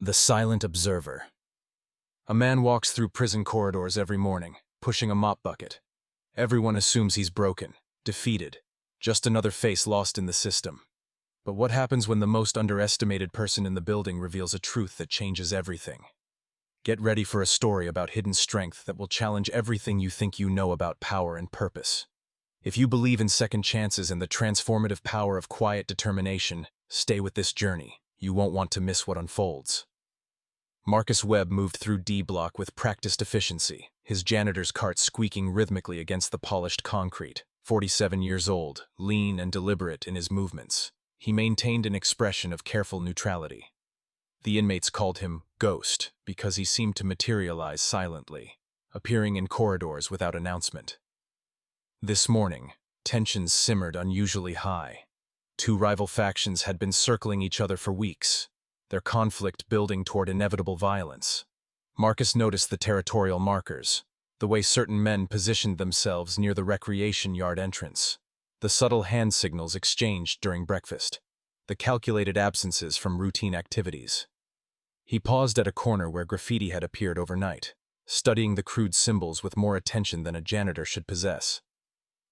The Silent Observer. A man walks through prison corridors every morning, pushing a mop bucket. Everyone assumes he's broken, defeated, just another face lost in the system. But what happens when the most underestimated person in the building reveals a truth that changes everything? Get ready for a story about hidden strength that will challenge everything you think you know about power and purpose. If you believe in second chances and the transformative power of quiet determination, stay with this journey. You won't want to miss what unfolds. Marcus Webb moved through D Block with practiced efficiency, his janitor's cart squeaking rhythmically against the polished concrete. 47 years old, lean and deliberate in his movements, he maintained an expression of careful neutrality. The inmates called him Ghost because he seemed to materialize silently, appearing in corridors without announcement. This morning, tensions simmered unusually high. Two rival factions had been circling each other for weeks, their conflict building toward inevitable violence. Marcus noticed the territorial markers, the way certain men positioned themselves near the recreation yard entrance, the subtle hand signals exchanged during breakfast, the calculated absences from routine activities. He paused at a corner where graffiti had appeared overnight, studying the crude symbols with more attention than a janitor should possess.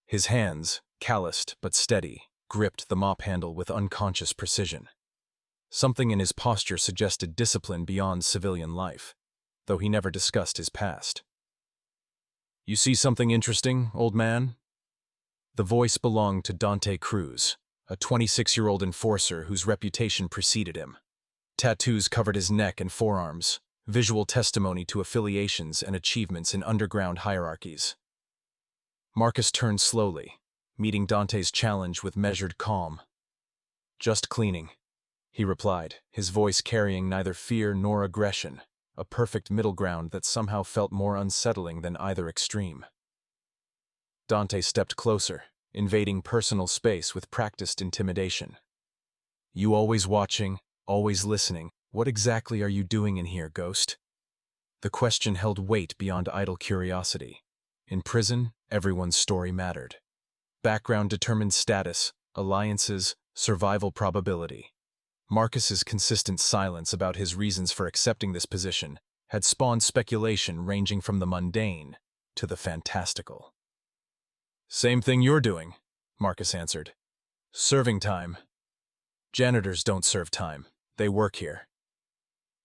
His hands, calloused but steady, gripped the mop handle with unconscious precision. Something in his posture suggested discipline beyond civilian life, though he never discussed his past. "You see something interesting, old man?" The voice belonged to Dante Cruz, a 26-year-old enforcer whose reputation preceded him. Tattoos covered his neck and forearms, visual testimony to affiliations and achievements in underground hierarchies. Marcus turned slowly, meeting Dante's challenge with measured calm. "Just cleaning," he replied, his voice carrying neither fear nor aggression, a perfect middle ground that somehow felt more unsettling than either extreme. Dante stepped closer, invading personal space with practiced intimidation. "You always watching, always listening. What exactly are you doing in here, Ghost?" The question held weight beyond idle curiosity. In prison, everyone's story mattered. Background determined status, alliances, survival probability. Marcus's consistent silence about his reasons for accepting this position had spawned speculation ranging from the mundane to the fantastical. "Same thing you're doing," Marcus answered. "Serving time." "Janitors don't serve time. They work here."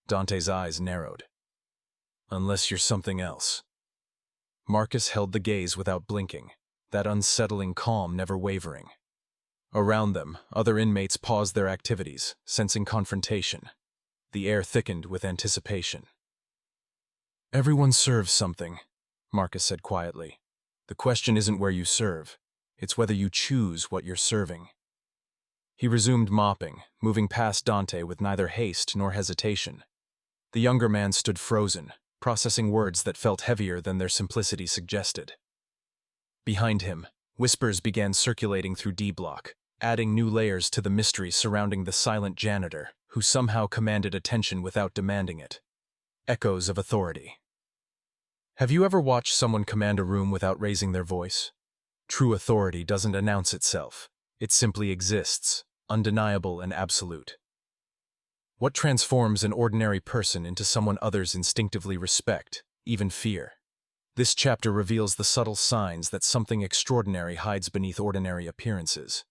Dante's eyes narrowed. "Unless you're something else." Marcus held the gaze without blinking, that unsettling calm never wavering. Around them, other inmates paused their activities, sensing confrontation. The air thickened with anticipation. "Everyone serves something," Marcus said quietly. "The question isn't where you serve, it's whether you choose what you're serving." He resumed mopping, moving past Dante with neither haste nor hesitation. The younger man stood frozen, processing words that felt heavier than their simplicity suggested. Behind him, whispers began circulating through D Block, adding new layers to the mystery surrounding the silent janitor, who somehow commanded attention without demanding it. Echoes of authority. Have you ever watched someone command a room without raising their voice? True authority doesn't announce itself. It simply exists, undeniable and absolute. What transforms an ordinary person into someone others instinctively respect, even fear? This chapter reveals the subtle signs that something extraordinary hides beneath ordinary appearances.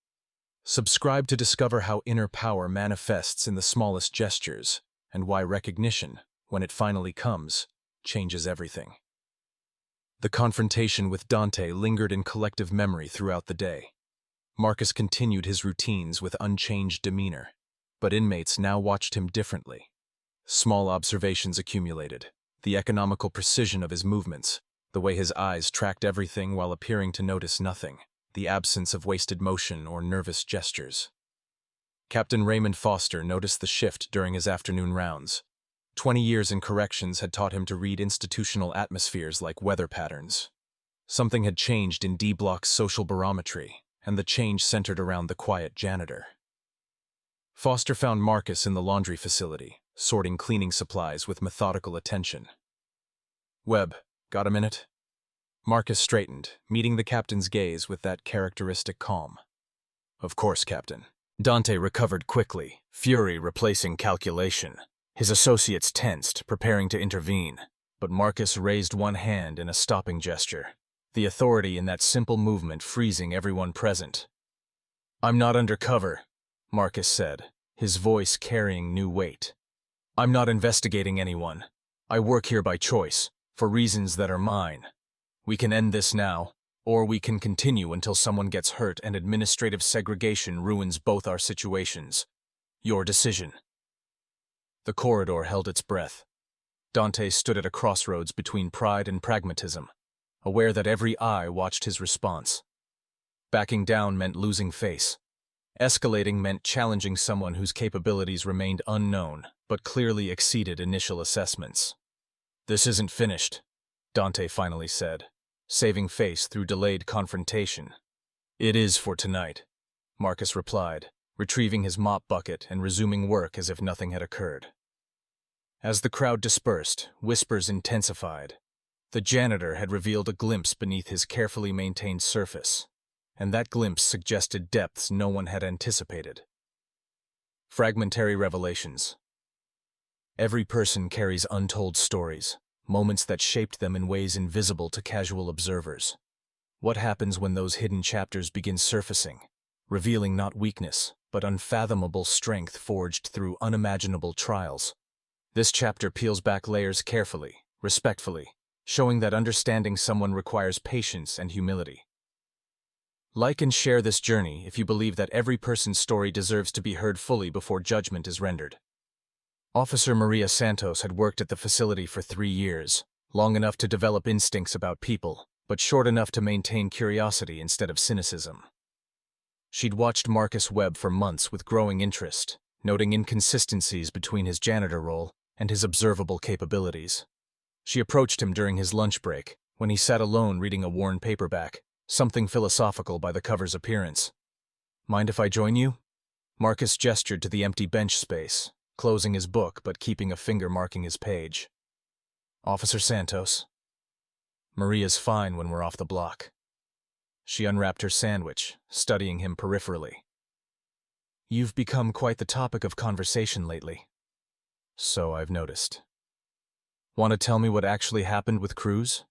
Subscribe to discover how inner power manifests in the smallest gestures, and why recognition, when it finally comes, changes everything. The confrontation with Dante lingered in collective memory throughout the day. Marcus continued his routines with unchanged demeanor, but inmates now watched him differently. Small observations accumulated, the economical precision of his movements, the way his eyes tracked everything while appearing to notice nothing, the absence of wasted motion or nervous gestures. Captain Raymond Foster noticed the shift during his afternoon rounds. 20 years in corrections had taught him to read institutional atmospheres like weather patterns. Something had changed in D Block's social barometry, and the change centered around the quiet janitor. Foster found Marcus in the laundry facility, sorting cleaning supplies with methodical attention. "Webb, got a minute?" Marcus straightened, meeting the captain's gaze with that characteristic calm. "Of course, Captain." Dante recovered quickly, fury replacing calculation. His associates tensed, preparing to intervene, but Marcus raised one hand in a stopping gesture, the authority in that simple movement freezing everyone present. "I'm not undercover," Marcus said, his voice carrying new weight. "I'm not investigating anyone. I work here by choice, for reasons that are mine. We can end this now, or we can continue until someone gets hurt and administrative segregation ruins both our situations. Your decision." The corridor held its breath. Dante stood at a crossroads between pride and pragmatism, aware that every eye watched his response. Backing down meant losing face. Escalating meant challenging someone whose capabilities remained unknown, but clearly exceeded initial assessments. "This isn't finished," Dante finally said, saving face through delayed confrontation. "It is for tonight," Marcus replied, retrieving his mop bucket and resuming work as if nothing had occurred. As the crowd dispersed, whispers intensified. The janitor had revealed a glimpse beneath his carefully maintained surface, and that glimpse suggested depths no one had anticipated. Fragmentary revelations. Every person carries untold stories, moments that shaped them in ways invisible to casual observers. What happens when those hidden chapters begin surfacing, revealing not weakness, but unfathomable strength forged through unimaginable trials? This chapter peels back layers carefully, respectfully, showing that understanding someone requires patience and humility. Like and share this journey if you believe that every person's story deserves to be heard fully before judgment is rendered. Officer Maria Santos had worked at the facility for 3 years, long enough to develop instincts about people, but short enough to maintain curiosity instead of cynicism. She'd watched Marcus Webb for months with growing interest, noting inconsistencies between his janitor role and his observable capabilities. She approached him during his lunch break, when he sat alone reading a worn paperback, something philosophical by the cover's appearance. "Mind if I join you?" Marcus gestured to the empty bench space, closing his book but keeping a finger marking his page. "Officer Santos." "Maria's fine when we're off the block." She unwrapped her sandwich, studying him peripherally. "You've become quite the topic of conversation lately." "So I've noticed." "Want to tell me what actually happened with Cruz?"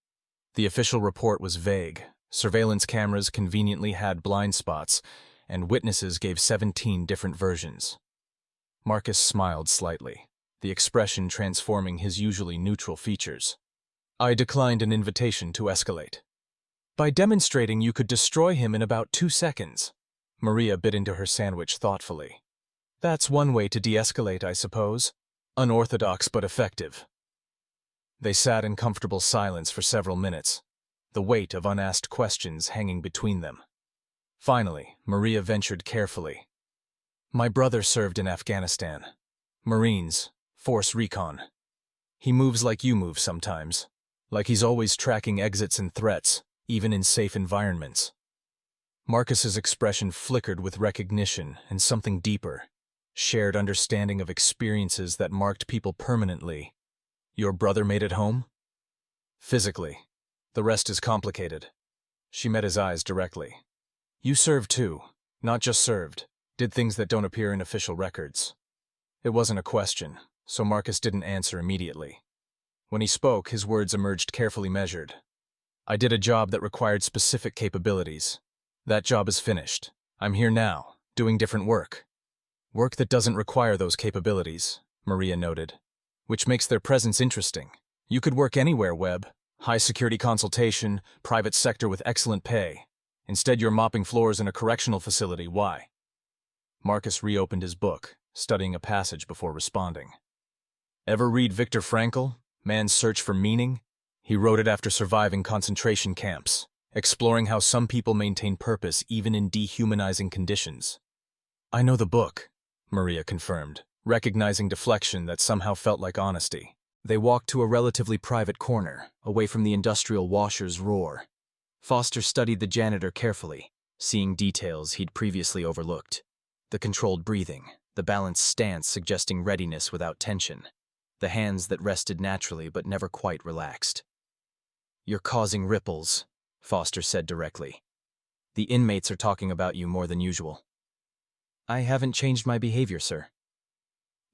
The official report was vague. Surveillance cameras conveniently had blind spots, and witnesses gave 17 different versions. Marcus smiled slightly, the expression transforming his usually neutral features. "I declined an invitation to escalate." "By demonstrating you could destroy him in about 2 seconds. Maria bit into her sandwich thoughtfully. "That's one way to de-escalate, I suppose. Unorthodox but effective." They sat in comfortable silence for several minutes, the weight of unasked questions hanging between them. Finally, Maria ventured carefully. "My brother served in Afghanistan. Marines, Force Recon. He moves like you move sometimes, like he's always tracking exits and threats, even in safe environments." Marcus's expression flickered with recognition and something deeper, shared understanding of experiences that marked people permanently. "Your brother made it home?" "Physically. The rest is complicated." She met his eyes directly. "You served too, not just served, did things that don't appear in official records." It wasn't a question, so Marcus didn't answer immediately. When he spoke, his words emerged carefully measured. "I did a job that required specific capabilities. That job is finished. I'm here now, doing different work. Work that doesn't require those capabilities," Maria noted, "which makes their presence interesting. You could work anywhere, Webb. High-security consultation, private sector with excellent pay. Instead, you're mopping floors in a correctional facility. Why?" Marcus reopened his book, studying a passage before responding. "Ever read Viktor Frankl, Man's Search for Meaning? He wrote it after surviving concentration camps, exploring how some people maintain purpose even in dehumanizing conditions." "I know the book," Maria confirmed, recognizing deflection that somehow felt like honesty. They walked to a relatively private corner, away from the industrial washer's roar. Foster studied the janitor carefully, seeing details he'd previously overlooked. The controlled breathing, the balanced stance suggesting readiness without tension, the hands that rested naturally but never quite relaxed. "You're causing ripples," Foster said directly. "The inmates are talking about you more than usual." "I haven't changed my behavior, sir."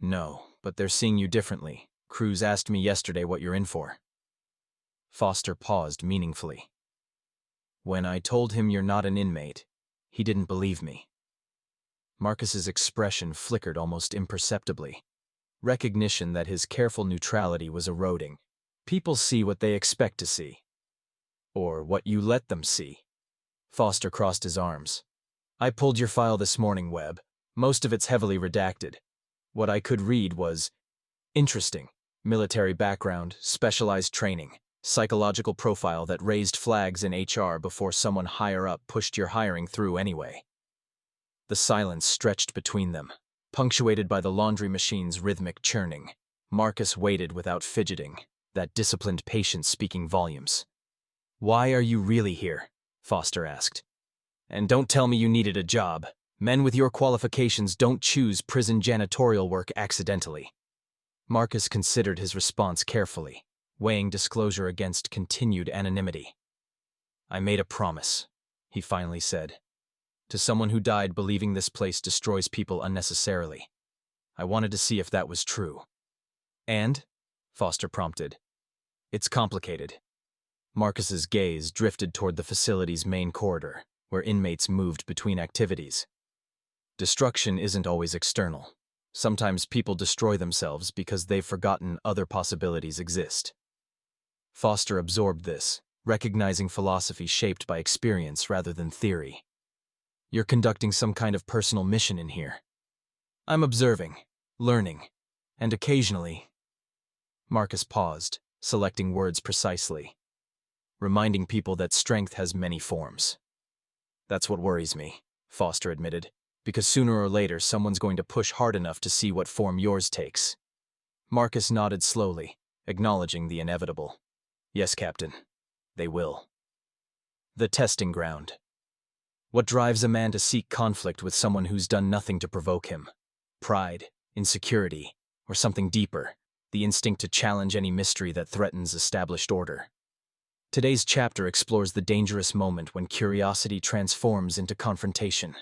"No, But they're seeing you differently. Cruz asked me yesterday what you're in for. Foster paused meaningfully. When I told him you're not an inmate, he didn't believe me. Marcus's expression flickered almost imperceptibly. Recognition that his careful neutrality was eroding. People see what they expect to see. Or what you let them see. Foster crossed his arms. I pulled your file this morning, Webb. Most of it's heavily redacted. What I could read was interesting. Military background, specialized training, psychological profile that raised flags in HR before someone higher up pushed your hiring through anyway. The silence stretched between them, punctuated by the laundry machine's rhythmic churning. Marcus waited without fidgeting, that disciplined patience speaking volumes. Why are you really here? Foster asked. And don't tell me you needed a job. Men with your qualifications don't choose prison janitorial work accidentally. Marcus considered his response carefully, weighing disclosure against continued anonymity. I made a promise, he finally said, to someone who died believing this place destroys people unnecessarily. I wanted to see if that was true. And? Foster prompted. It's complicated. Marcus's gaze drifted toward the facility's main corridor, where inmates moved between activities. Destruction isn't always external. Sometimes people destroy themselves because they've forgotten other possibilities exist. Foster absorbed this, recognizing philosophy shaped by experience rather than theory. You're conducting some kind of personal mission in here. I'm observing, learning, and occasionally... Marcus paused, selecting words precisely, reminding people that strength has many forms. That's what worries me, Foster admitted, because sooner or later someone's going to push hard enough to see what form yours takes. Marcus nodded slowly, acknowledging the inevitable. Yes, Captain. They will. The testing ground. What drives a man to seek conflict with someone who's done nothing to provoke him? Pride, insecurity, or something deeper, the instinct to challenge any mystery that threatens established order. Today's chapter explores the dangerous moment when curiosity transforms into confrontation.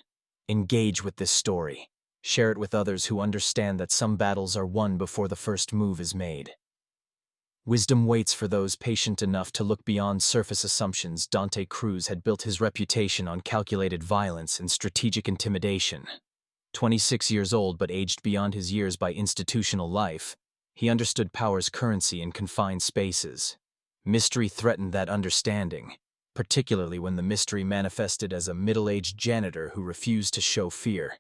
Engage with this story. Share it with others who understand that some battles are won before the first move is made. Wisdom waits for those patient enough to look beyond surface assumptions. Dante Cruz had built his reputation on calculated violence and strategic intimidation. 26 years old but aged beyond his years by institutional life, he understood power's currency in confined spaces. Mystery threatened that understanding, particularly when the mystery manifested as a middle-aged janitor who refused to show fear.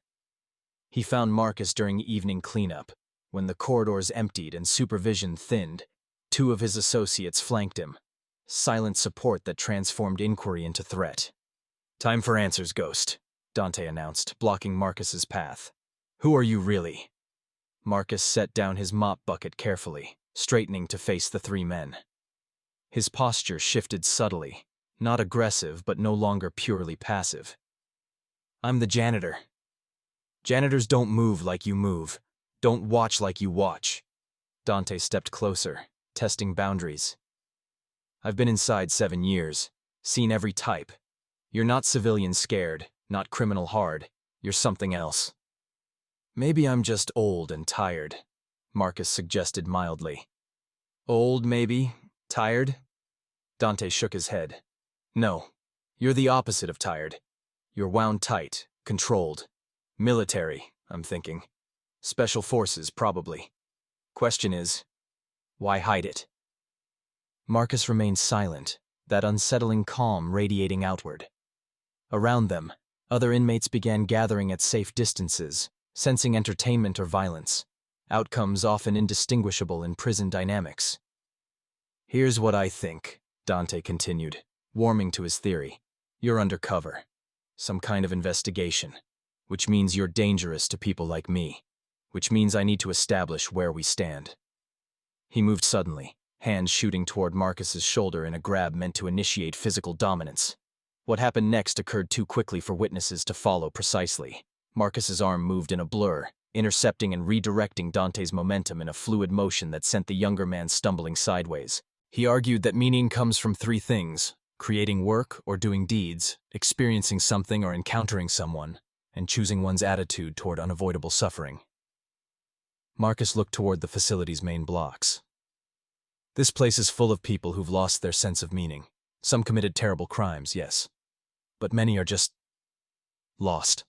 He found Marcus during evening cleanup. When the corridors emptied and supervision thinned, two of his associates flanked him. Silent support that transformed inquiry into threat. Time for answers, Ghost, Dante announced, blocking Marcus's path. Who are you really? Marcus set down his mop bucket carefully, straightening to face the three men. His posture shifted subtly, not aggressive but no longer purely passive. I'm the janitor. Janitors don't move like you move, don't watch like you watch. Dante stepped closer, testing boundaries. I've been inside 7 years, seen every type. You're not civilian scared, not criminal hard, you're something else. Maybe I'm just old and tired, Marcus suggested mildly. Old, maybe? Tired? Dante shook his head. No, you're the opposite of tired. You're wound tight, controlled. Military, I'm thinking. Special forces, probably. Question is, why hide it? Marcus remained silent, that unsettling calm radiating outward. Around them, other inmates began gathering at safe distances, sensing entertainment or violence, outcomes often indistinguishable in prison dynamics. Here's what I think, Dante continued, warming to his theory. You're undercover. Some kind of investigation. Which means you're dangerous to people like me. Which means I need to establish where we stand. He moved suddenly, hands shooting toward Marcus's shoulder in a grab meant to initiate physical dominance. What happened next occurred too quickly for witnesses to follow precisely. Marcus's arm moved in a blur, intercepting and redirecting Dante's momentum in a fluid motion that sent the younger man stumbling sideways. He argued that meaning comes from 3 things: creating work or doing deeds, experiencing something or encountering someone, and choosing one's attitude toward unavoidable suffering. Marcus looked toward the facility's main blocks. This place is full of people who've lost their sense of meaning. Some committed terrible crimes, yes. But many are just lost.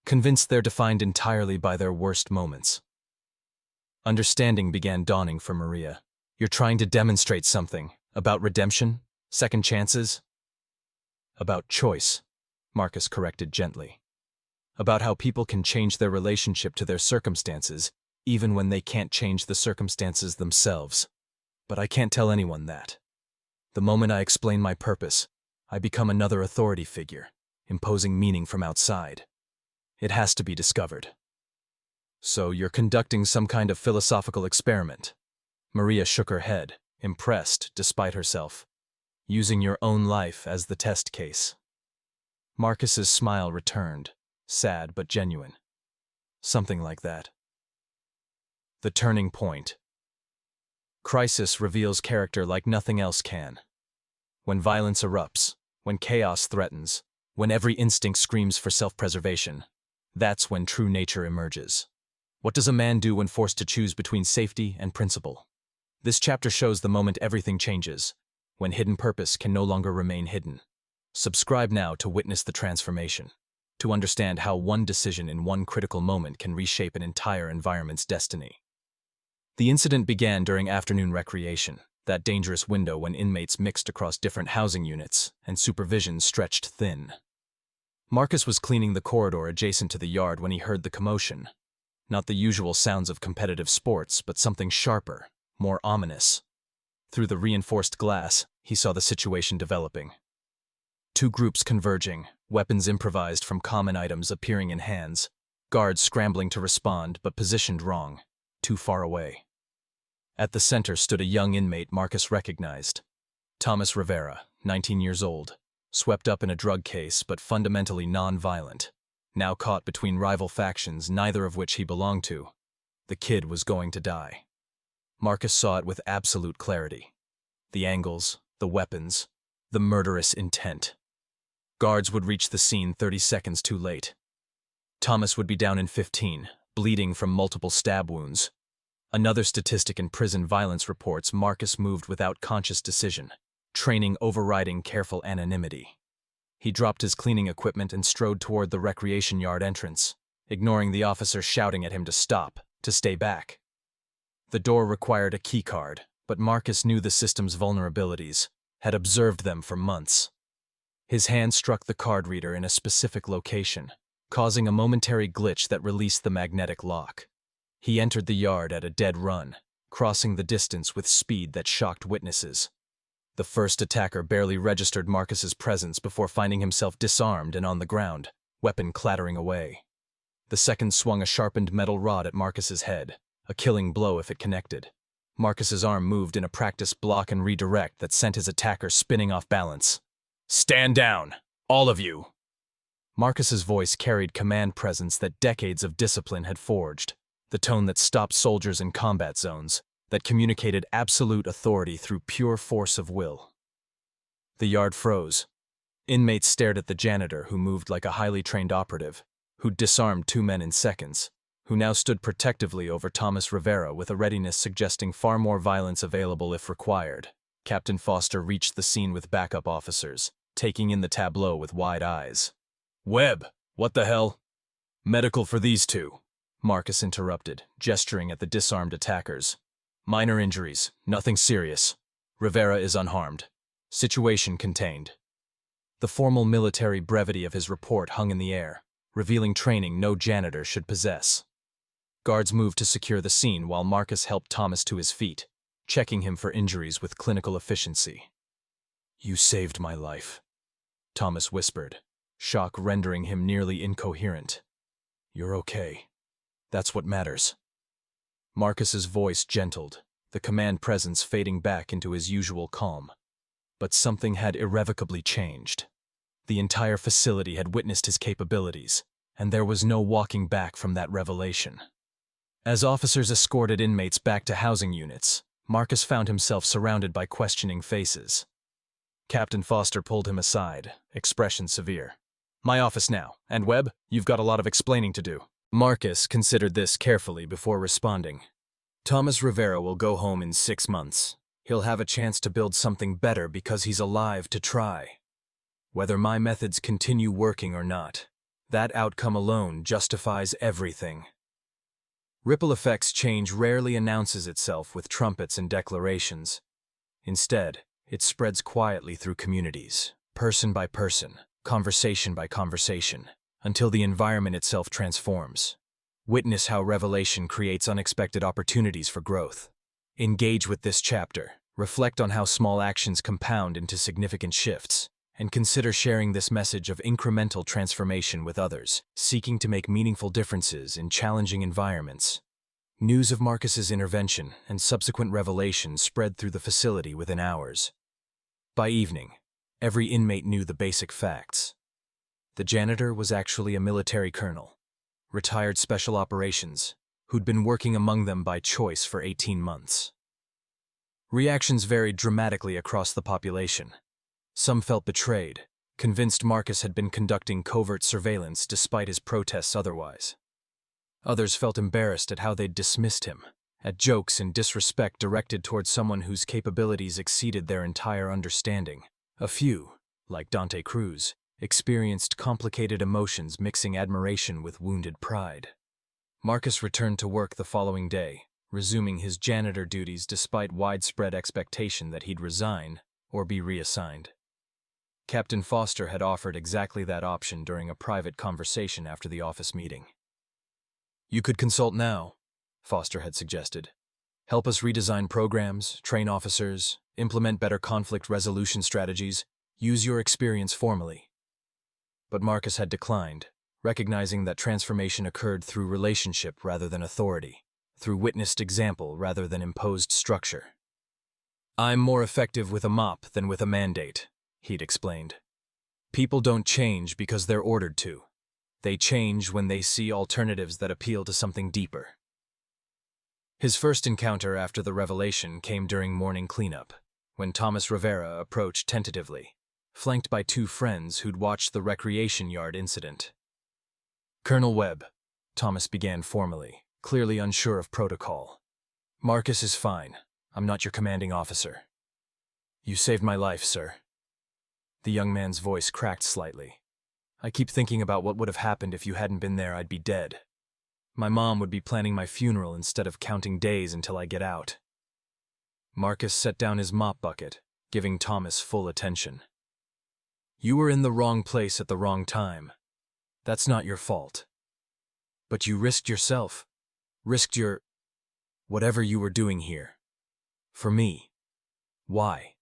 Convinced they're defined entirely by their worst moments. Understanding began dawning for Maria. You're trying to demonstrate something. About redemption? Second chances? About choice, Marcus corrected gently. About how people can change their relationship to their circumstances, even when they can't change the circumstances themselves. But I can't tell anyone that. The moment I explain my purpose, I become another authority figure, imposing meaning from outside. It has to be discovered. So you're conducting some kind of philosophical experiment? Maria shook her head, impressed despite herself. Using your own life as the test case. Marcus's smile returned, sad but genuine. Something like that. The turning point. Crisis reveals character like nothing else can. When violence erupts, when chaos threatens, when every instinct screams for self-preservation, that's when true nature emerges. What does a man do when forced to choose between safety and principle? This chapter shows the moment everything changes, when hidden purpose can no longer remain hidden. Subscribe now to witness the transformation, to understand how one decision in one critical moment can reshape an entire environment's destiny. The incident began during afternoon recreation, that dangerous window when inmates mixed across different housing units and supervision stretched thin. Marcus was cleaning the corridor adjacent to the yard when he heard the commotion. Not the usual sounds of competitive sports, but something sharper, more ominous. Through the reinforced glass, he saw the situation developing. Two groups converging, weapons improvised from common items appearing in hands, guards scrambling to respond but positioned wrong, too far away. At the center stood a young inmate Marcus recognized. Thomas Rivera, 19 years old, swept up in a drug case but fundamentally non-violent. Now caught between rival factions, neither of which he belonged to. The kid was going to die. Marcus saw it with absolute clarity. The angles, the weapons, the murderous intent. Guards would reach the scene 30 seconds too late. Thomas would be down in 15, bleeding from multiple stab wounds. Another statistic in prison violence reports Marcus moved without conscious decision, training overriding careful anonymity. He dropped his cleaning equipment and strode toward the recreation yard entrance, ignoring the officer shouting at him to stop, to stay back. The door required a key card, but Marcus knew the system's vulnerabilities, had observed them for months. His hand struck the card reader in a specific location, causing a momentary glitch that released the magnetic lock. He entered the yard at a dead run, crossing the distance with speed that shocked witnesses. The first attacker barely registered Marcus's presence before finding himself disarmed and on the ground, weapon clattering away. The second swung a sharpened metal rod at Marcus's head, a killing blow if it connected. Marcus's arm moved in a practiced block and redirect that sent his attacker spinning off balance. "Stand down, all of you!" Marcus's voice carried command presence that decades of discipline had forged, the tone that stopped soldiers in combat zones, that communicated absolute authority through pure force of will. The yard froze. Inmates stared at the janitor, who moved like a highly trained operative, who'd disarmed two men in seconds, who now stood protectively over Thomas Rivera with a readiness suggesting far more violence available if required. Captain Foster reached the scene with backup officers, taking in the tableau with wide eyes. "Webb, what the hell?" "Medical for these two," Marcus interrupted, gesturing at the disarmed attackers. "Minor injuries, nothing serious. Rivera is unharmed. Situation contained." The formal military brevity of his report hung in the air, revealing training no janitor should possess. Guards moved to secure the scene while Marcus helped Thomas to his feet, checking him for injuries with clinical efficiency. "You saved my life," Thomas whispered, shock rendering him nearly incoherent. "You're okay. That's what matters." Marcus's voice gentled, the command presence fading back into his usual calm. But something had irrevocably changed. The entire facility had witnessed his capabilities, and there was no walking back from that revelation. As officers escorted inmates back to housing units, Marcus found himself surrounded by questioning faces. Captain Foster pulled him aside, expression severe. "My office now, and Webb, you've got a lot of explaining to do." Marcus considered this carefully before responding. Thomas Rivera will go home in 6 months. He'll have a chance to build something better because he's alive to try. Whether my methods continue working or not, that outcome alone justifies everything. Ripple effects change rarely announces itself with trumpets and declarations. Instead, it spreads quietly through communities, person by person, conversation by conversation, until the environment itself transforms. Witness how revelation creates unexpected opportunities for growth. Engage with this chapter, reflect on how small actions compound into significant shifts, and consider sharing this message of incremental transformation with others, seeking to make meaningful differences in challenging environments. News of Marcus's intervention and subsequent revelations spread through the facility within hours. By evening, every inmate knew the basic facts. The janitor was actually a military colonel, retired special operations, who'd been working among them by choice for 18 months. Reactions varied dramatically across the population. Some felt betrayed, convinced Marcus had been conducting covert surveillance despite his protests otherwise. Others felt embarrassed at how they'd dismissed him, at jokes and disrespect directed towards someone whose capabilities exceeded their entire understanding. A few, like Dante Cruz, experienced complicated emotions mixing admiration with wounded pride. Marcus returned to work the following day, resuming his janitor duties despite widespread expectation that he'd resign or be reassigned. Captain Foster had offered exactly that option during a private conversation after the office meeting. "You could consult now," Foster had suggested. "Help us redesign programs, train officers, implement better conflict resolution strategies, use your experience formally." But Marcus had declined, recognizing that transformation occurred through relationship rather than authority, through witnessed example rather than imposed structure. "I'm more effective with a mop than with a mandate," he'd explained. "People don't change because they're ordered to. They change when they see alternatives that appeal to something deeper." His first encounter after the revelation came during morning cleanup, when Thomas Rivera approached tentatively, flanked by 2 friends who'd watched the recreation yard incident. "Colonel Webb," Thomas began formally, clearly unsure of protocol. "Marcus is fine. I'm not your commanding officer." "You saved my life, sir." The young man's voice cracked slightly. "I keep thinking about what would have happened if you hadn't been there. I'd be dead. My mom would be planning my funeral instead of counting days until I get out." Marcus set down his mop bucket, giving Thomas full attention. "You were in the wrong place at the wrong time. That's not your fault. But you risked yourself, risked whatever you were doing here. For me. Why?"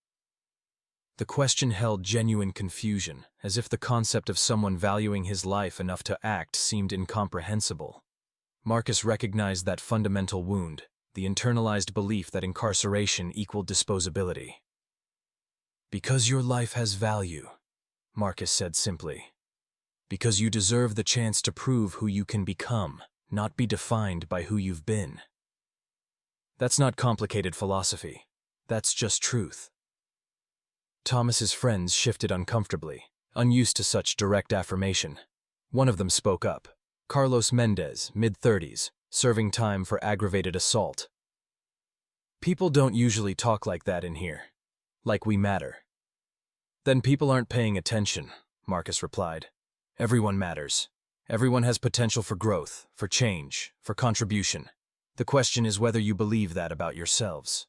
The question held genuine confusion, as if the concept of someone valuing his life enough to act seemed incomprehensible. Marcus recognized that fundamental wound, the internalized belief that incarceration equaled disposability. "Because your life has value," Marcus said simply. "Because you deserve the chance to prove who you can become, not be defined by who you've been." That's not complicated philosophy. That's just truth. Thomas's friends shifted uncomfortably, unused to such direct affirmation. One of them spoke up. Carlos Mendez, mid-30s, serving time for aggravated assault. "People don't usually talk like that in here. Like we matter." "Then people aren't paying attention," Marcus replied. "Everyone matters. Everyone has potential for growth, for change, for contribution. The question is whether you believe that about yourselves."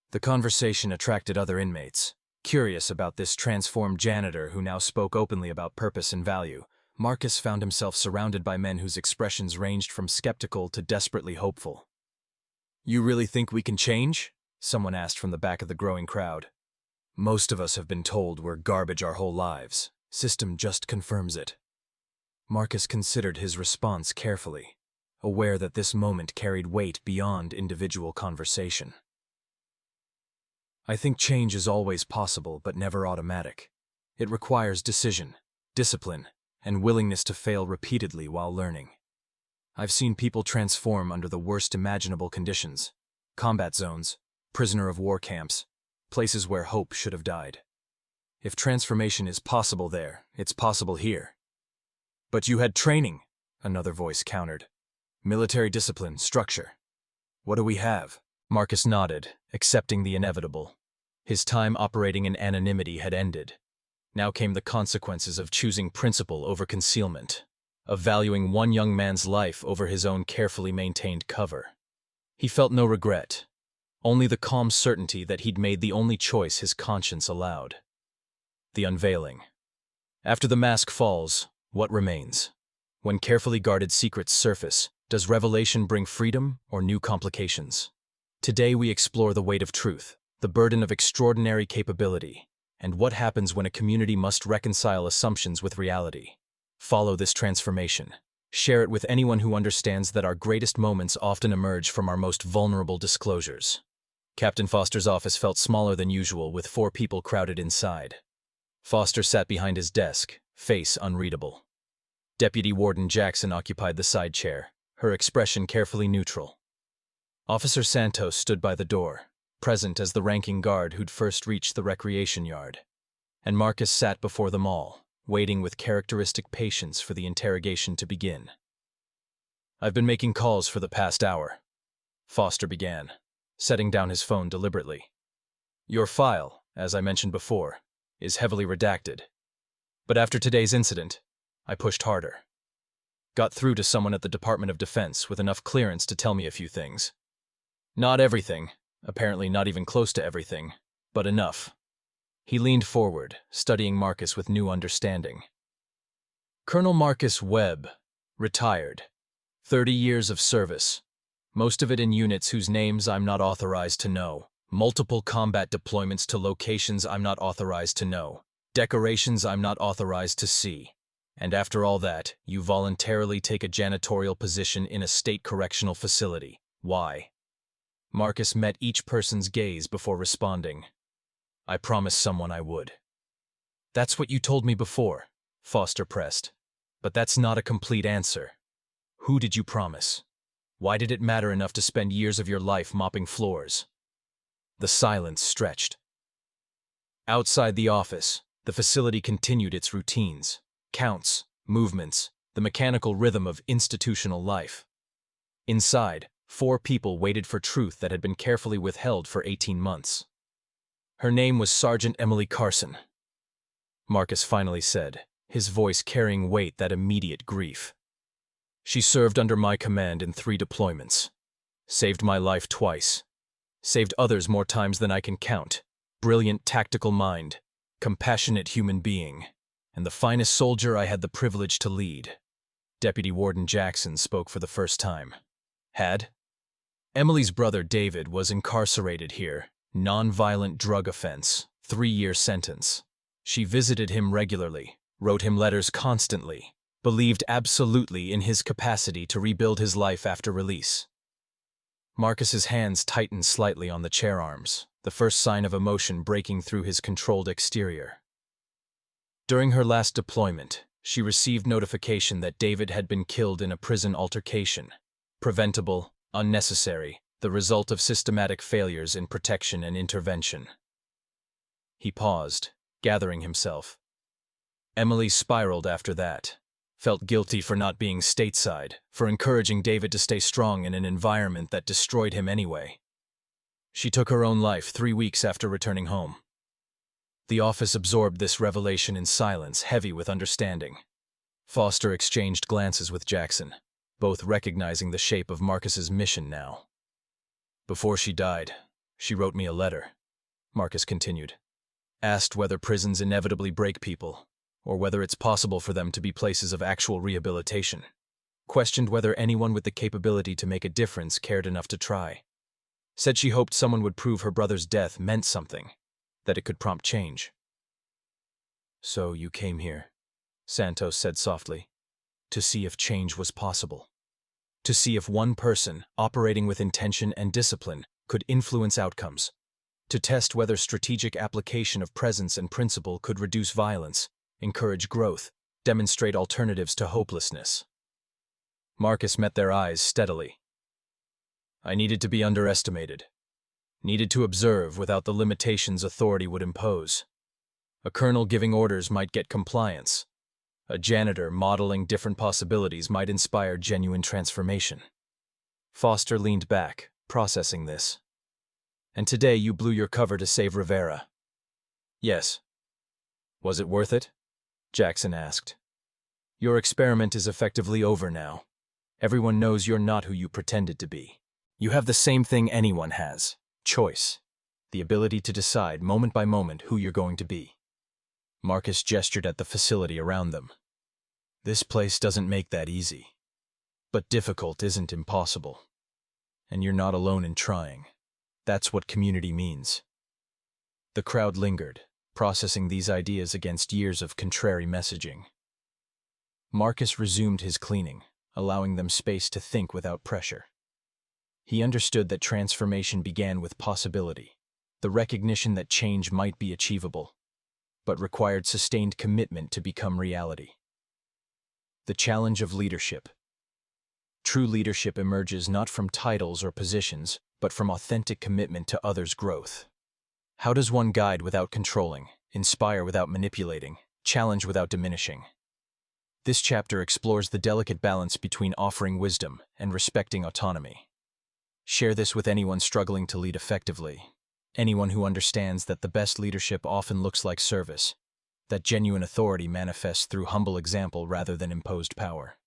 The conversation attracted other inmates. Curious about this transformed janitor who now spoke openly about purpose and value, Marcus found himself surrounded by men whose expressions ranged from skeptical to desperately hopeful. "You really think we can change?" someone asked from the back of the growing crowd. "Most of us have been told we're garbage our whole lives. System just confirms it." Marcus considered his response carefully, aware that this moment carried weight beyond individual conversation. "I think change is always possible but never automatic. It requires decision, discipline, and willingness to fail repeatedly while learning. I've seen people transform under the worst imaginable conditions: combat zones, prisoner of war camps, places where hope should have died. If transformation is possible there, it's possible here." "But you had training," another voice countered. Military discipline, structure. What do we have? Marcus nodded, accepting the inevitable. His time operating in anonymity had ended. Now came the consequences of choosing principle over concealment, of valuing one young man's life over his own carefully maintained cover. He felt no regret, only the calm certainty that he'd made the only choice his conscience allowed. The unveiling. After the mask falls, what remains? When carefully guarded secrets surface, does revelation bring freedom or new complications? Today we explore the weight of truth, the burden of extraordinary capability, and what happens when a community must reconcile assumptions with reality. Follow this transformation. Share it with anyone who understands that our greatest moments often emerge from our most vulnerable disclosures. Captain Foster's office felt smaller than usual, with 4 people crowded inside. Foster sat behind his desk, face unreadable. Deputy Warden Jackson occupied the side chair, her expression carefully neutral. Officer Santos stood by the door, present as the ranking guard who'd first reached the recreation yard. And Marcus sat before them all, waiting with characteristic patience for the interrogation to begin. "I've been making calls for the past hour," Foster began, setting down his phone deliberately. "Your file, as I mentioned before, is heavily redacted. But after today's incident, I pushed harder. Got through to someone at the Department of Defense with enough clearance to tell me a few things. Not everything, apparently not even close to everything, but enough." He leaned forward, studying Marcus with new understanding. Colonel Marcus Webb, retired. 30 years of service, most of it in units whose names I'm not authorized to know. Multiple combat deployments to locations I'm not authorized to know. Decorations I'm not authorized to see. And after all that, you voluntarily take a janitorial position in a state correctional facility. Why? Marcus met each person's gaze before responding. "I promised someone I would." "That's what you told me before," Foster pressed. "But that's not a complete answer. Who did you promise? Why did it matter enough to spend years of your life mopping floors?" The silence stretched. Outside the office, the facility continued its routines, counts, movements, the mechanical rhythm of institutional life. Inside, 4 people waited for truth that had been carefully withheld for 18 months. Her name was Sergeant Emily Carson, Marcus finally said, his voice carrying weight that immediate grief. "She served under my command in 3 deployments. Saved my life twice. Saved others more times than I can count. Brilliant tactical mind, compassionate human being, and the finest soldier I had the privilege to lead." Deputy Warden Jackson spoke for the first time. "Had? Emily's brother David was incarcerated here, non-violent drug offense, 3-year sentence. She visited him regularly, wrote him letters constantly, believed absolutely in his capacity to rebuild his life after release." Marcus's hands tightened slightly on the chair arms, the first sign of emotion breaking through his controlled exterior. During her last deployment, she received notification that David had been killed in a prison altercation. Preventable, unnecessary, the result of systematic failures in protection and intervention. He paused, gathering himself. Emily spiraled after that. Felt guilty for not being stateside, for encouraging David to stay strong in an environment that destroyed him anyway. She took her own life 3 weeks after returning home. The office absorbed this revelation in silence, heavy with understanding. Foster exchanged glances with Jackson, both recognizing the shape of Marcus's mission now. "Before she died, she wrote me a letter," Marcus continued. "Asked whether prisons inevitably break people, or whether it's possible for them to be places of actual rehabilitation. Questioned whether anyone with the capability to make a difference cared enough to try. Said she hoped someone would prove her brother's death meant something, that it could prompt change." "So you came here," Santos said softly, "to see if change was possible. To see if one person, operating with intention and discipline, could influence outcomes. To test whether strategic application of presence and principle could reduce violence, encourage growth, demonstrate alternatives to hopelessness." Marcus met their eyes steadily. "I needed to be underestimated. Needed to observe without the limitations authority would impose. A colonel giving orders might get compliance. A janitor modeling different possibilities might inspire genuine transformation. Foster leaned back, processing this. And today you blew your cover to save Rivera. Yes. Was it worth it? Jackson asked. Your experiment is effectively over now. Everyone knows you're not who you pretended to be. You have the same thing anyone has. Choice. The ability to decide moment by moment who you're going to be. Marcus gestured at the facility around them. This place doesn't make that easy. But difficult isn't impossible. And you're not alone in trying. That's what community means. The crowd lingered, processing these ideas against years of contrary messaging. Marcus resumed his cleaning, allowing them space to think without pressure. He understood that transformation began with possibility, the recognition that change might be achievable, but required sustained commitment to become reality. The challenge of leadership. True leadership emerges not from titles or positions, but from authentic commitment to others' growth. How does one guide without controlling, inspire without manipulating, challenge without diminishing? This chapter explores the delicate balance between offering wisdom and respecting autonomy. Share this with anyone struggling to lead effectively, anyone who understands that the best leadership often looks like service, that genuine authority manifests through humble example rather than imposed power.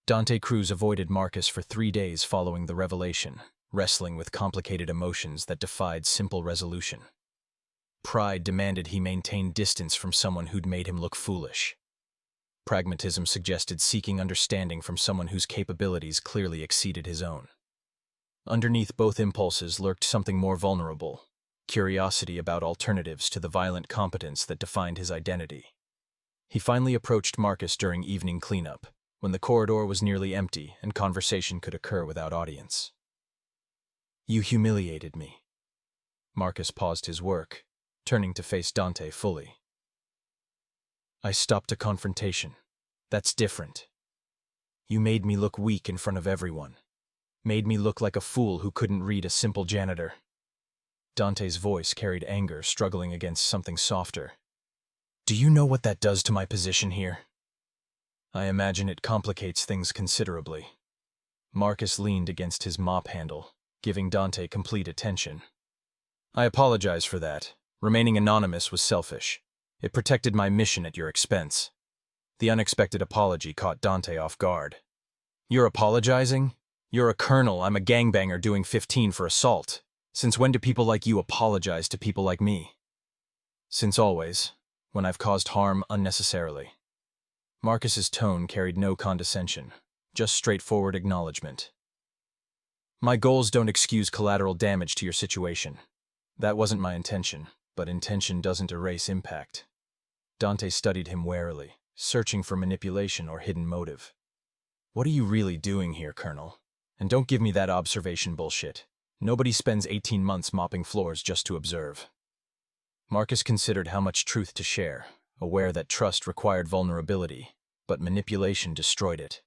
Dante Cruz avoided Marcus for 3 days following the revelation, wrestling with complicated emotions that defied simple resolution. Pride demanded he maintain distance from someone who'd made him look foolish. Pragmatism suggested seeking understanding from someone whose capabilities clearly exceeded his own. Underneath both impulses lurked something more vulnerable, curiosity about alternatives to the violent competence that defined his identity. He finally approached Marcus during evening cleanup, when the corridor was nearly empty and conversation could occur without audience. You humiliated me. Marcus paused his work, turning to face Dante fully. I stopped a confrontation. That's different. You made me look weak in front of everyone. Made me look like a fool who couldn't read a simple janitor. Dante's voice carried anger, struggling against something softer. Do you know what that does to my position here? I imagine it complicates things considerably. Marcus leaned against his mop handle, giving Dante complete attention. I apologize for that. Remaining anonymous was selfish. It protected my mission at your expense. The unexpected apology caught Dante off guard. You're apologizing? You're a colonel, I'm a gangbanger doing 15 for assault. Since when do people like you apologize to people like me? Since always, when I've caused harm unnecessarily. Marcus's tone carried no condescension, just straightforward acknowledgement. My goals don't excuse collateral damage to your situation. That wasn't my intention, but intention doesn't erase impact. Dante studied him warily, searching for manipulation or hidden motive. What are you really doing here, Colonel? And don't give me that observation bullshit. Nobody spends 18 months mopping floors just to observe. Marcus considered how much truth to share, aware that trust required vulnerability, but manipulation destroyed it.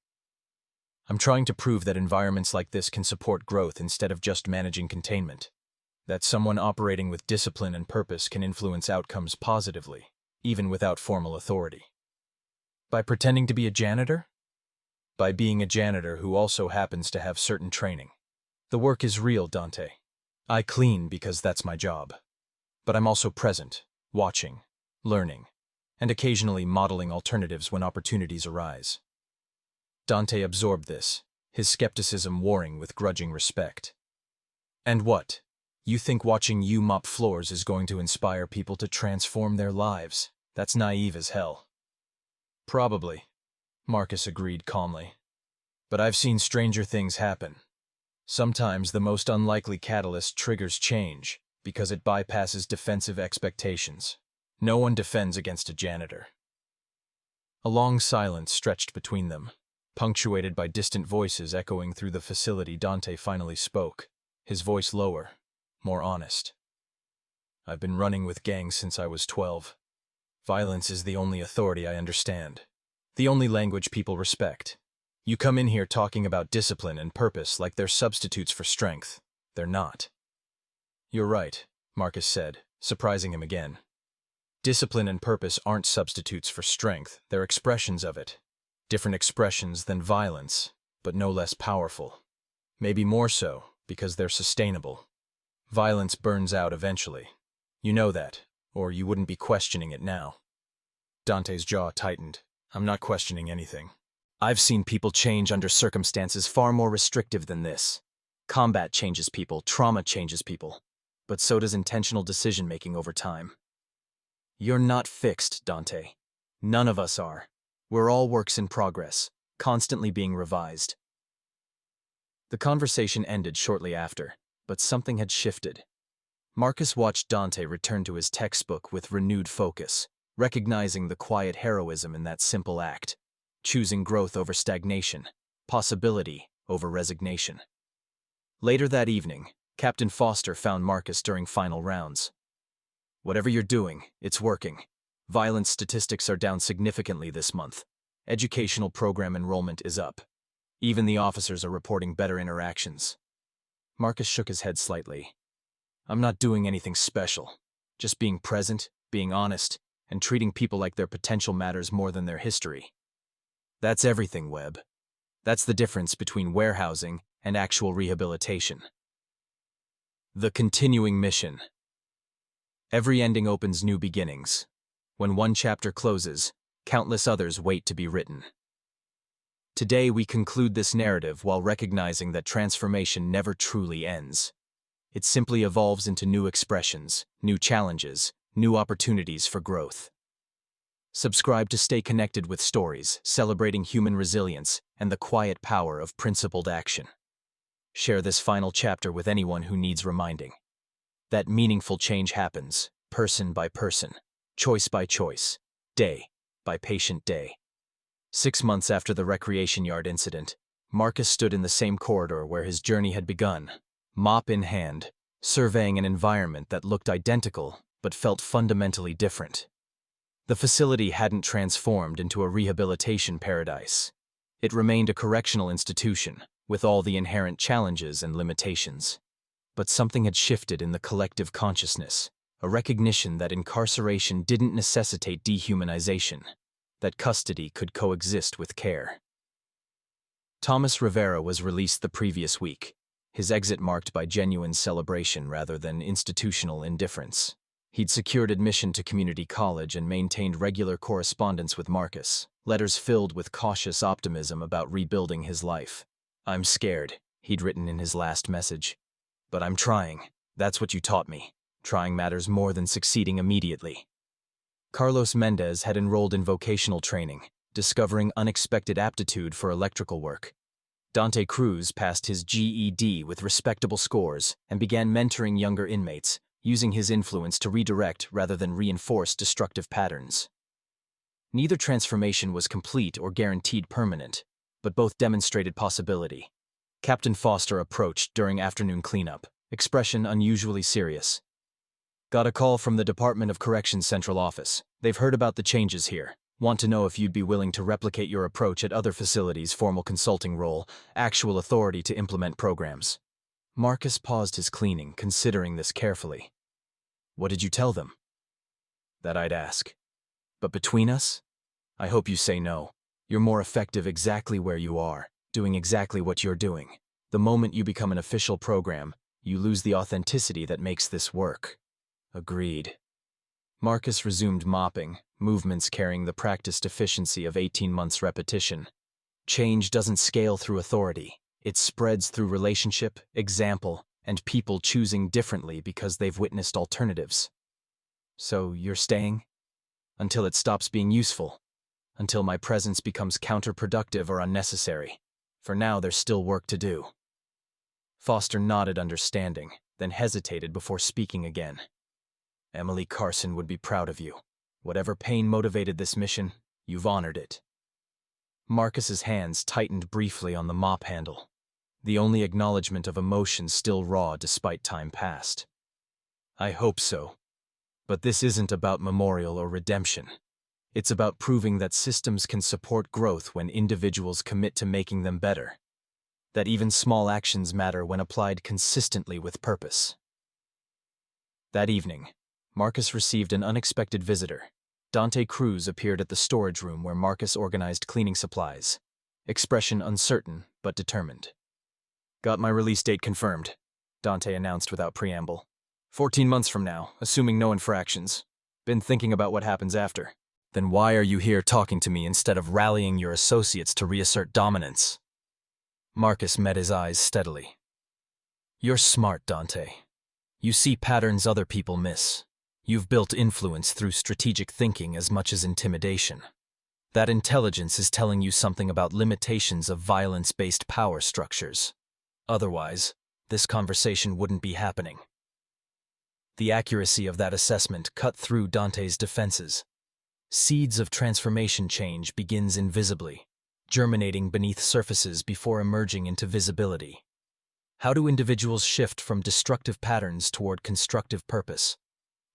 I'm trying to prove that environments like this can support growth instead of just managing containment. That someone operating with discipline and purpose can influence outcomes positively, even without formal authority. By pretending to be a janitor? By being a janitor who also happens to have certain training. The work is real, Dante. I clean because that's my job. But I'm also present, watching, learning, and occasionally modeling alternatives when opportunities arise. Dante absorbed this, his skepticism warring with grudging respect. And what? You think watching you mop floors is going to inspire people to transform their lives? That's naive as hell. Probably, Marcus agreed calmly. But I've seen stranger things happen. Sometimes the most unlikely catalyst triggers change because it bypasses defensive expectations. No one defends against a janitor. A long silence stretched between them, punctuated by distant voices echoing through the facility. Dante finally spoke, his voice lower, more honest. I've been running with gangs since I was 12. Violence is the only authority I understand, the only language people respect. You come in here talking about discipline and purpose like they're substitutes for strength. They're not. You're right, Marcus said, surprising him again. Discipline and purpose aren't substitutes for strength, they're expressions of it. Different expressions than violence, but no less powerful. Maybe more so, because they're sustainable. Violence burns out eventually. You know that, or you wouldn't be questioning it now. Dante's jaw tightened. I'm not questioning anything. I've seen people change under circumstances far more restrictive than this. Combat changes people, trauma changes people, but so does intentional decision-making over time. You're not fixed, Dante. None of us are. We're all works in progress, constantly being revised. The conversation ended shortly after, but something had shifted. Marcus watched Dante return to his textbook with renewed focus, recognizing the quiet heroism in that simple act, choosing growth over stagnation, possibility over resignation. Later that evening, Captain Foster found Marcus during final rounds. Whatever you're doing, it's working. Violence statistics are down significantly this month. Educational program enrollment is up. Even the officers are reporting better interactions. Marcus shook his head slightly. I'm not doing anything special. Just being present, being honest, and treating people like their potential matters more than their history. That's everything, Webb. That's the difference between warehousing and actual rehabilitation. The continuing mission. Every ending opens new beginnings. When one chapter closes, countless others wait to be written. Today we conclude this narrative while recognizing that transformation never truly ends. It simply evolves into new expressions, new challenges, new opportunities for growth. Subscribe to stay connected with stories celebrating human resilience and the quiet power of principled action. Share this final chapter with anyone who needs reminding. That meaningful change happens, person by person, choice by choice, day by patient day. 6 months after the recreation yard incident, Marcus stood in the same corridor where his journey had begun, mop in hand, surveying an environment that looked identical but felt fundamentally different. The facility hadn't transformed into a rehabilitation paradise. It remained a correctional institution, with all the inherent challenges and limitations. But something had shifted in the collective consciousness, a recognition that incarceration didn't necessitate dehumanization, that custody could coexist with care. Thomas Rivera was released the previous week, his exit marked by genuine celebration rather than institutional indifference. He'd secured admission to community college and maintained regular correspondence with Marcus, letters filled with cautious optimism about rebuilding his life. "I'm scared," he'd written in his last message. "But I'm trying. That's what you taught me. Trying matters more than succeeding immediately." Carlos Mendez had enrolled in vocational training, discovering unexpected aptitude for electrical work. Dante Cruz passed his GED with respectable scores and began mentoring younger inmates, using his influence to redirect rather than reinforce destructive patterns. Neither transformation was complete or guaranteed permanent, but both demonstrated possibility. Captain Foster approached during afternoon cleanup, expression unusually serious. "Got a call from the Department of Corrections Central Office. They've heard about the changes here. Want to know if you'd be willing to replicate your approach at other facilities, formal consulting role, actual authority to implement programs." Marcus paused his cleaning, considering this carefully. "What did you tell them?" "That I'd ask. But between us, I hope you say no. You're more effective exactly where you are, doing exactly what you're doing. The moment you become an official program, you lose the authenticity that makes this work." "Agreed." Marcus resumed mopping, movements carrying the practiced efficiency of 18 months' repetition. Change doesn't scale through authority. It spreads through relationship, example, and people choosing differently because they've witnessed alternatives. "So you're staying?" "Until it stops being useful. Until my presence becomes counterproductive or unnecessary. For now, there's still work to do." Foster nodded understanding, then hesitated before speaking again. "Emily Carson would be proud of you. Whatever pain motivated this mission, you've honored it." Marcus's hands tightened briefly on the mop handle, the only acknowledgement of emotion still raw despite time past. "I hope so. But this isn't about memorial or redemption. It's about proving that systems can support growth when individuals commit to making them better. That even small actions matter when applied consistently with purpose." That evening, Marcus received an unexpected visitor. Dante Cruz appeared at the storage room where Marcus organized cleaning supplies. Expression uncertain, but determined. "Got my release date confirmed," Dante announced without preamble. 14 months from now, assuming no infractions. Been thinking about what happens after. Then why are you here talking to me instead of rallying your associates to reassert dominance? Marcus met his eyes steadily. You're smart, Dante. You see patterns other people miss. You've built influence through strategic thinking as much as intimidation. That intelligence is telling you something about limitations of violence-based power structures. Otherwise, this conversation wouldn't be happening. The accuracy of that assessment cut through Dante's defenses. Seeds of transformation change begins invisibly, germinating beneath surfaces before emerging into visibility. How do individuals shift from destructive patterns toward constructive purpose?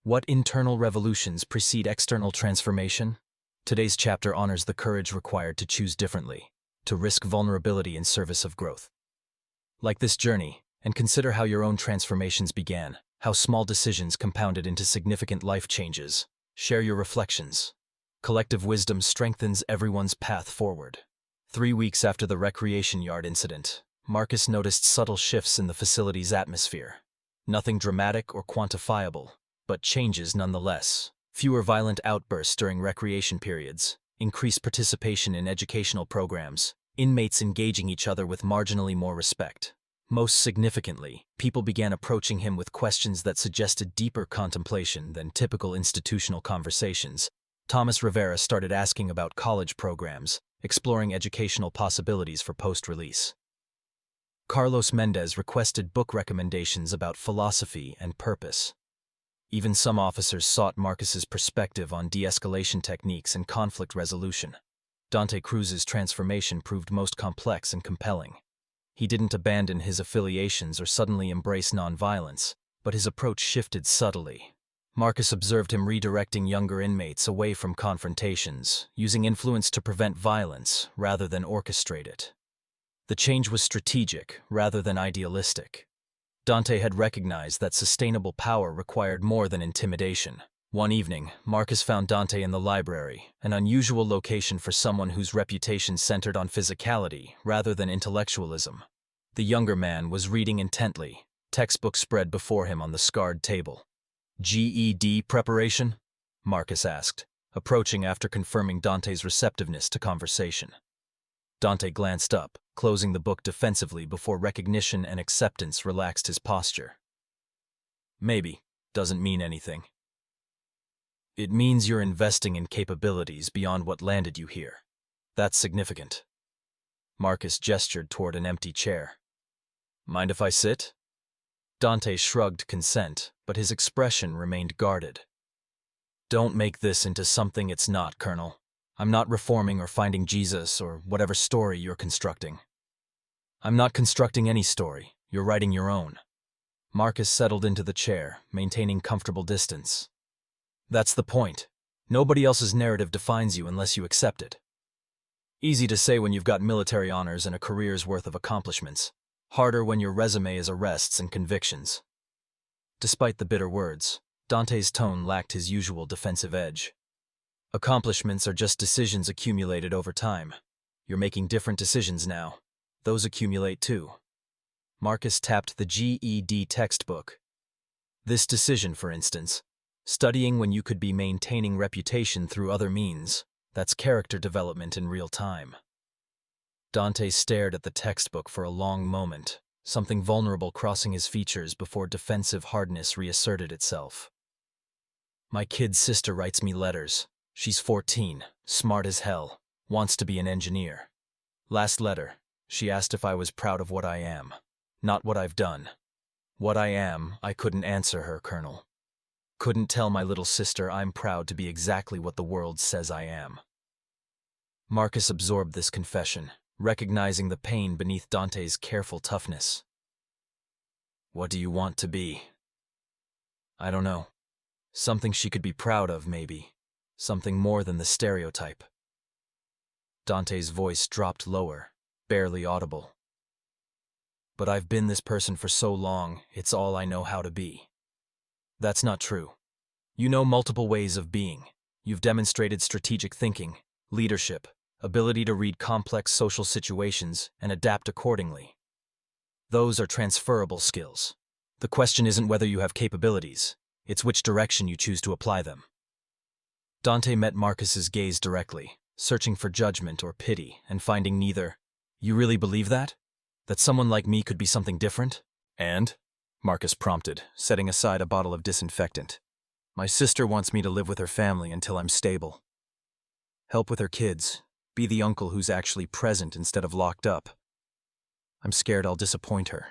What internal revolutions precede external transformation? Today's chapter honors the courage required to choose differently, to risk vulnerability in service of growth. Like this journey, and consider how your own transformations began, how small decisions compounded into significant life changes. Share your reflections. Collective wisdom strengthens everyone's path forward. 3 weeks after the recreation yard incident, Marcus noticed subtle shifts in the facility's atmosphere. Nothing dramatic or quantifiable, but changes nonetheless. Fewer violent outbursts during recreation periods, increased participation in educational programs, inmates engaging each other with marginally more respect. Most significantly, people began approaching him with questions that suggested deeper contemplation than typical institutional conversations. Thomas Rivera started asking about college programs, exploring educational possibilities for post-release. Carlos Mendez requested book recommendations about philosophy and purpose. Even some officers sought Marcus's perspective on de-escalation techniques and conflict resolution. Dante Cruz's transformation proved most complex and compelling. He didn't abandon his affiliations or suddenly embrace nonviolence, but his approach shifted subtly. Marcus observed him redirecting younger inmates away from confrontations, using influence to prevent violence rather than orchestrate it. The change was strategic rather than idealistic. Dante had recognized that sustainable power required more than intimidation. One evening, Marcus found Dante in the library, an unusual location for someone whose reputation centered on physicality rather than intellectualism. The younger man was reading intently, textbook spread before him on the scarred table. "GED preparation?" Marcus asked, approaching after confirming Dante's receptiveness to conversation. Dante glanced up, closing the book defensively before recognition and acceptance relaxed his posture. "Maybe. Doesn't mean anything. It means you're investing in capabilities beyond what landed you here. That's significant." Marcus gestured toward an empty chair. "Mind if I sit?" Dante shrugged consent, but his expression remained guarded. "Don't make this into something it's not, Colonel. I'm not reforming or finding Jesus or whatever story you're constructing." "I'm not constructing any story. You're writing your own." Marcus settled into the chair, maintaining comfortable distance. "That's the point. Nobody else's narrative defines you unless you accept it. Easy to say when you've got military honors and a career's worth of accomplishments. Harder when your resume is arrests and convictions." Despite the bitter words, Dante's tone lacked his usual defensive edge. "Accomplishments are just decisions accumulated over time. You're making different decisions now. Those accumulate too." Marcus tapped the GED textbook. "This decision, for instance, studying when you could be maintaining reputation through other means, that's character development in real time." Dante stared at the textbook for a long moment, something vulnerable crossing his features before defensive hardness reasserted itself. "My kid's sister writes me letters. She's 14, smart as hell, wants to be an engineer. Last letter, she asked if I was proud of what I am, not what I've done. What I am, I couldn't answer her, Colonel. Couldn't tell my little sister I'm proud to be exactly what the world says I am." Marcus absorbed this confession, recognizing the pain beneath Dante's careful toughness. "What do you want to be?" "I don't know. Something she could be proud of, maybe. Something more than the stereotype." Dante's voice dropped lower, barely audible. "But I've been this person for so long, it's all I know how to be." "That's not true. You know multiple ways of being. You've demonstrated strategic thinking, leadership, ability to read complex social situations and adapt accordingly. Those are transferable skills. The question isn't whether you have capabilities, it's which direction you choose to apply them. Dante met Marcus's gaze directly, searching for judgment or pity and finding neither. You really believe that? That someone like me could be something different? And? Marcus prompted, setting aside a bottle of disinfectant. My sister wants me to live with her family until I'm stable. Help with her kids, be the uncle who's actually present instead of locked up. I'm scared I'll disappoint her.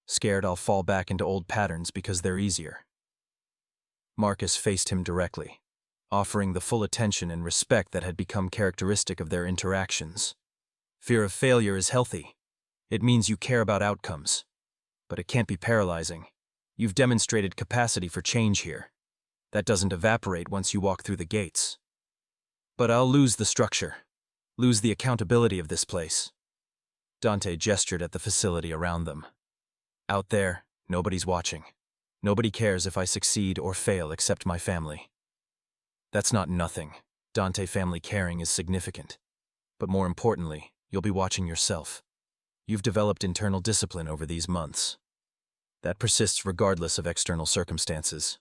Scared I'll fall back into old patterns because they're easier. Marcus faced him directly, offering the full attention and respect that had become characteristic of their interactions. Fear of failure is healthy. It means you care about outcomes. But it can't be paralyzing. You've demonstrated capacity for change here. That doesn't evaporate once you walk through the gates. But I'll lose the structure, lose the accountability of this place. Dante gestured at the facility around them. Out there, nobody's watching. Nobody cares if I succeed or fail except my family. That's not nothing. Dante family caring is significant. But more importantly, you'll be watching yourself. You've developed internal discipline over these months. That persists regardless of external circumstances.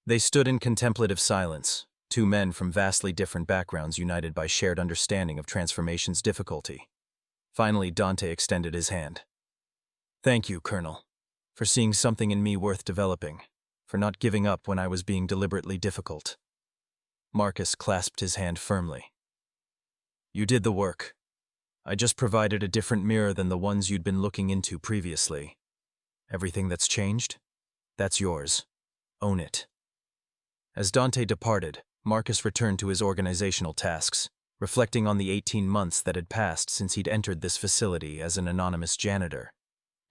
They stood in contemplative silence, two men from vastly different backgrounds united by shared understanding of transformation's difficulty. Finally, Dante extended his hand. Thank you, Colonel, for seeing something in me worth developing, for not giving up when I was being deliberately difficult. Marcus clasped his hand firmly. You did the work. I just provided a different mirror than the ones you'd been looking into previously. Everything that's changed? That's yours. Own it. As Dante departed, Marcus returned to his organizational tasks, reflecting on the 18 months that had passed since he'd entered this facility as an anonymous janitor.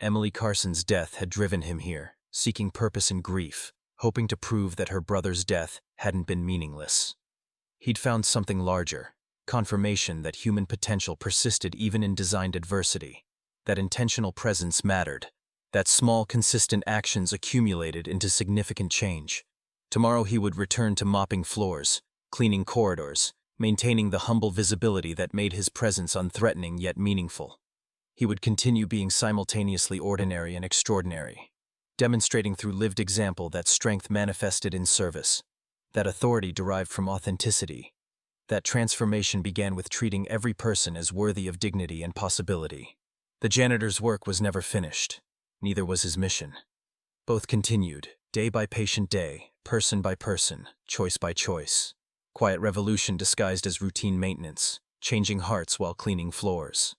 Emily Carson's death had driven him here, seeking purpose in grief, hoping to prove that her brother's death hadn't been meaningless. He'd found something larger, confirmation that human potential persisted even in designed adversity, that intentional presence mattered, that small, consistent actions accumulated into significant change. Tomorrow he would return to mopping floors, cleaning corridors, maintaining the humble visibility that made his presence unthreatening yet meaningful. He would continue being simultaneously ordinary and extraordinary, demonstrating through lived example that strength manifested in service, that authority derived from authenticity, that transformation began with treating every person as worthy of dignity and possibility. The janitor's work was never finished, neither was his mission. Both continued, day by patient day, person by person, choice by choice. Quiet revolution disguised as routine maintenance, changing hearts while cleaning floors.